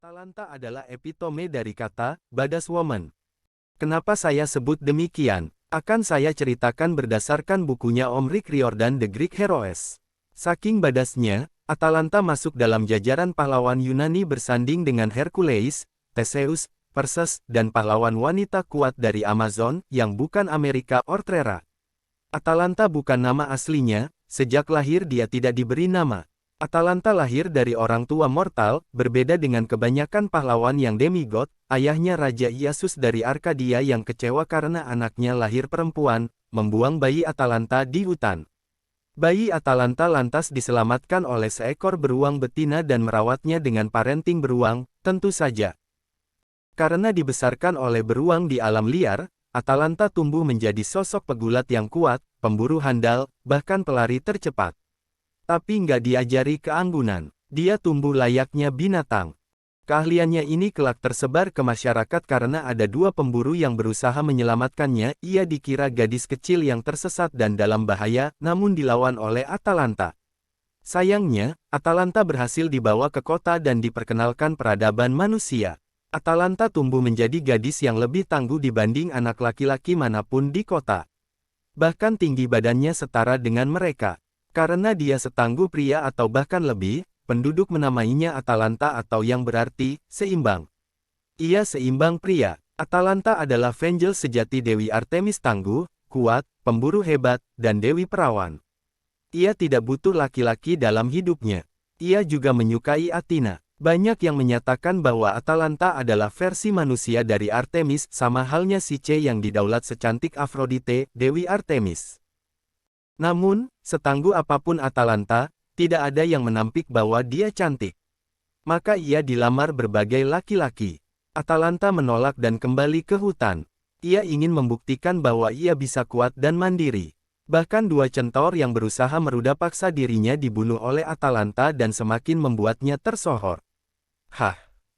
Atalanta adalah epitome dari kata "badass woman". Kenapa saya sebut demikian? Akan saya ceritakan berdasarkan bukunya Om Rick Riordan The Greek Heroes. Saking badasnya, Atalanta masuk dalam jajaran pahlawan Yunani bersanding dengan Hercules, Theseus, Perseus, dan pahlawan wanita kuat dari Amazon yang bukan Amerika Ortrera. Atalanta bukan nama aslinya, sejak lahir dia tidak diberi nama. Atalanta lahir dari orang tua mortal, berbeda dengan kebanyakan pahlawan yang demigod, ayahnya Raja Iasus dari Arkadia yang kecewa karena anaknya lahir perempuan, membuang bayi Atalanta di hutan. Bayi Atalanta lantas diselamatkan oleh seekor beruang betina dan merawatnya dengan parenting beruang, tentu saja. Karena dibesarkan oleh beruang di alam liar, Atalanta tumbuh menjadi sosok pegulat yang kuat, pemburu handal, bahkan pelari tercepat. Tapi nggak diajari keanggunan. Dia tumbuh layaknya binatang. Keahliannya ini kelak tersebar ke masyarakat karena ada dua pemburu yang berusaha menyelamatkannya. Ia dikira gadis kecil yang tersesat dan dalam bahaya, namun dilawan oleh Atalanta. Sayangnya, Atalanta berhasil dibawa ke kota dan diperkenalkan peradaban manusia. Atalanta tumbuh menjadi gadis yang lebih tangguh dibanding anak laki-laki manapun di kota. Bahkan tinggi badannya setara dengan mereka. Karena dia setangguh pria atau bahkan lebih, penduduk menamainya Atalanta atau yang berarti, seimbang. Ia seimbang pria. Atalanta adalah Vengel sejati Dewi Artemis tangguh, kuat, pemburu hebat, dan Dewi Perawan. Ia tidak butuh laki-laki dalam hidupnya. Ia juga menyukai Athena. Banyak yang menyatakan bahwa Atalanta adalah versi manusia dari Artemis, sama halnya Psiche yang didaulat secantik Aphrodite, Dewi Artemis. Namun, setangguh apapun Atalanta, tidak ada yang menampik bahwa dia cantik. Maka ia dilamar berbagai laki-laki. Atalanta menolak dan kembali ke hutan. Ia ingin membuktikan bahwa ia bisa kuat dan mandiri. Bahkan dua centaur yang berusaha meruda paksa dirinya dibunuh oleh Atalanta dan semakin membuatnya tersohor.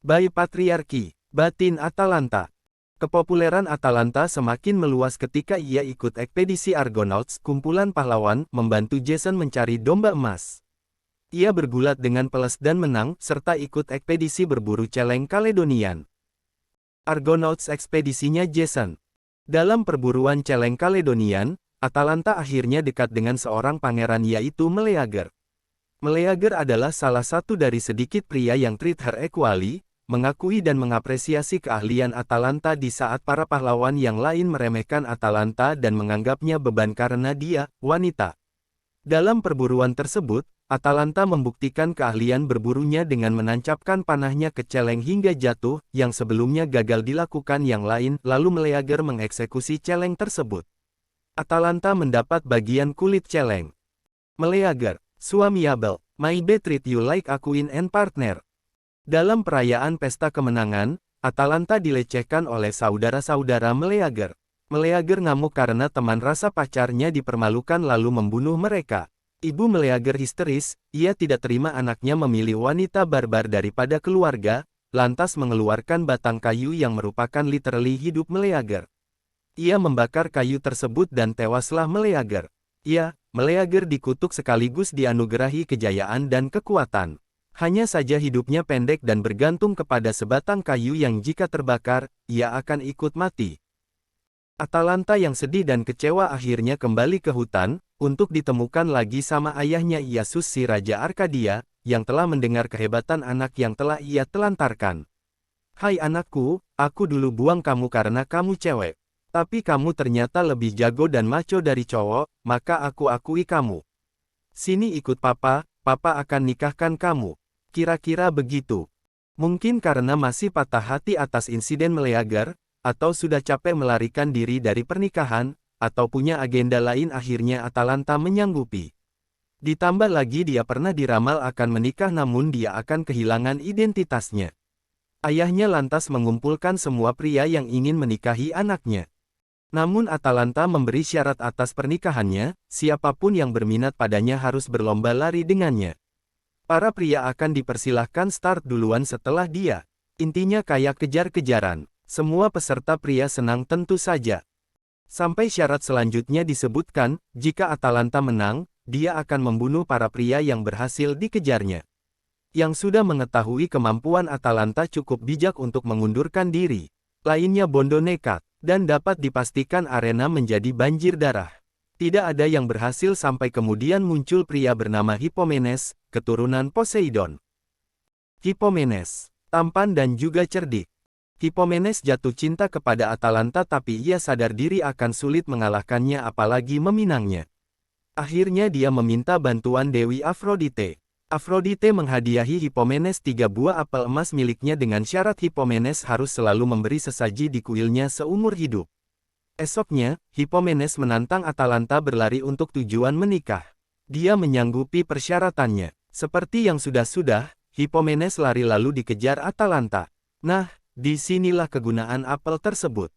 Bayi patriarki, batin Atalanta. Kepopuleran Atalanta semakin meluas ketika ia ikut ekspedisi Argonauts, kumpulan pahlawan, membantu Jason mencari domba emas. Ia bergulat dengan peles dan menang, serta ikut ekspedisi berburu celeng Caledonian. Argonauts ekspedisinya Jason. Dalam perburuan celeng Caledonian, Atalanta akhirnya dekat dengan seorang pangeran yaitu Meleager. Meleager adalah salah satu dari sedikit pria yang treat her equally, mengakui dan mengapresiasi keahlian Atalanta di saat para pahlawan yang lain meremehkan Atalanta dan menganggapnya beban karena dia, wanita. Dalam perburuan tersebut, Atalanta membuktikan keahlian berburunya dengan menancapkan panahnya ke celeng hingga jatuh, yang sebelumnya gagal dilakukan yang lain, lalu Meleager mengeksekusi celeng tersebut. Atalanta mendapat bagian kulit celeng. Meleager, suamiable, my be treat you like a queen and partner. Dalam perayaan pesta kemenangan, Atalanta dilecehkan oleh saudara-saudara Meleager. Meleager ngamuk karena teman rasa pacarnya dipermalukan lalu membunuh mereka. Ibu Meleager histeris, ia tidak terima anaknya memilih wanita barbar daripada keluarga, lantas mengeluarkan batang kayu yang merupakan literally hidup Meleager. Ia membakar kayu tersebut dan tewaslah Meleager. Meleager dikutuk sekaligus dianugerahi kejayaan dan kekuatan. Hanya saja hidupnya pendek dan bergantung kepada sebatang kayu yang jika terbakar, ia akan ikut mati. Atalanta yang sedih dan kecewa akhirnya kembali ke hutan, untuk ditemukan lagi sama ayahnya Iasus si Raja Arkadia, yang telah mendengar kehebatan anak yang telah ia telantarkan. Hai anakku, aku dulu buang kamu karena kamu cewek. Tapi kamu ternyata lebih jago dan maco dari cowok, maka aku akui kamu. Sini ikut papa akan nikahkan kamu. Kira-kira begitu. Mungkin karena masih patah hati atas insiden Meleager, atau sudah capek melarikan diri dari pernikahan, atau punya agenda lain akhirnya Atalanta menyanggupi. Ditambah lagi dia pernah diramal akan menikah namun dia akan kehilangan identitasnya. Ayahnya lantas mengumpulkan semua pria yang ingin menikahi anaknya. Namun Atalanta memberi syarat atas pernikahannya, siapapun yang berminat padanya harus berlomba lari dengannya. Para pria akan dipersilahkan start duluan setelah dia. Intinya kayak kejar-kejaran. Semua peserta pria senang tentu saja. Sampai syarat selanjutnya disebutkan, jika Atalanta menang, dia akan membunuh para pria yang berhasil dikejarnya. yang sudah mengetahui kemampuan Atalanta cukup bijak untuk mengundurkan diri. Lainnya bondo nekat, dan dapat dipastikan arena menjadi banjir darah. Tidak ada yang berhasil sampai kemudian muncul pria bernama Hippomenes, keturunan Poseidon. Hippomenes, tampan dan juga cerdik. Hippomenes jatuh cinta kepada Atalanta tapi ia sadar diri akan sulit mengalahkannya apalagi meminangnya. Akhirnya dia meminta bantuan Dewi Afrodite. Afrodite menghadiahi Hippomenes 3 buah apel emas miliknya dengan syarat Hippomenes harus selalu memberi sesaji di kuilnya seumur hidup. Esoknya, Hippomenes menantang Atalanta berlari untuk tujuan menikah. Dia menyanggupi persyaratannya. Seperti yang sudah-sudah, Hippomenes lari lalu dikejar Atalanta. Nah, disinilah kegunaan apel tersebut.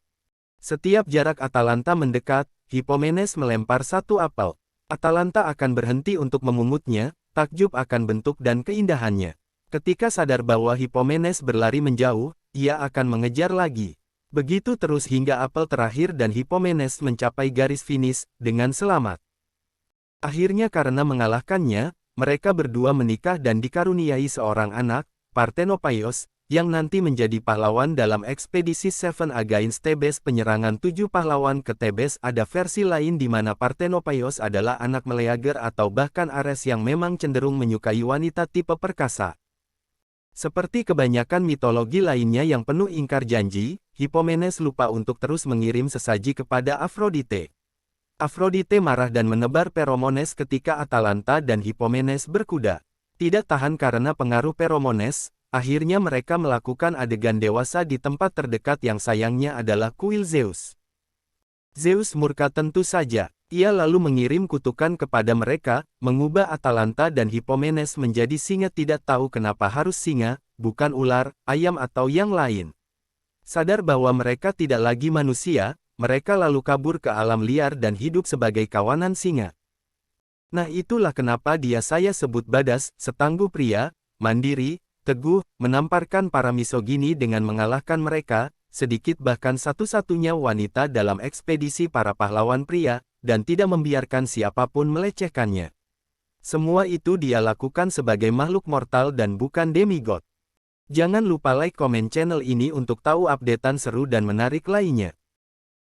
Setiap jarak Atalanta mendekat, Hippomenes melempar satu apel. Atalanta akan berhenti untuk memungutnya, takjub akan bentuk dan keindahannya. Ketika sadar bahwa Hippomenes berlari menjauh, ia akan mengejar lagi. Begitu terus hingga apel terakhir dan Hippomenes mencapai garis finish dengan selamat. Akhirnya karena mengalahkannya, mereka berdua menikah dan dikaruniai seorang anak, Partenopaios, yang nanti menjadi pahlawan dalam ekspedisi Seven Against Thebes. Penyerangan 7 pahlawan ke Thebes. Ada versi lain di mana Partenopaios adalah anak Meleager atau bahkan Ares yang memang cenderung menyukai wanita tipe perkasa. Seperti kebanyakan mitologi lainnya yang penuh ingkar janji, Hippomenes lupa untuk terus mengirim sesaji kepada Afrodite. Afrodite marah dan menebar feromones ketika Atalanta dan Hippomenes berkuda. Tidak tahan karena pengaruh feromones, akhirnya mereka melakukan adegan dewasa di tempat terdekat yang sayangnya adalah kuil Zeus. Zeus murka tentu saja. Ia lalu mengirim kutukan kepada mereka, mengubah Atalanta dan Hippomenes menjadi singa. Tidak tahu kenapa harus singa, bukan ular, ayam atau yang lain. Sadar bahwa mereka tidak lagi manusia, mereka lalu kabur ke alam liar dan hidup sebagai kawanan singa. Nah itulah kenapa saya sebut Badas, setangguh pria, mandiri, teguh, menamparkan para misogini dengan mengalahkan mereka, sedikit bahkan satu-satunya wanita dalam ekspedisi para pahlawan pria, dan tidak membiarkan siapapun melecehkannya. Semua itu dia lakukan sebagai makhluk mortal dan bukan demigod. Jangan lupa like komen channel ini untuk tahu updatean seru dan menarik lainnya.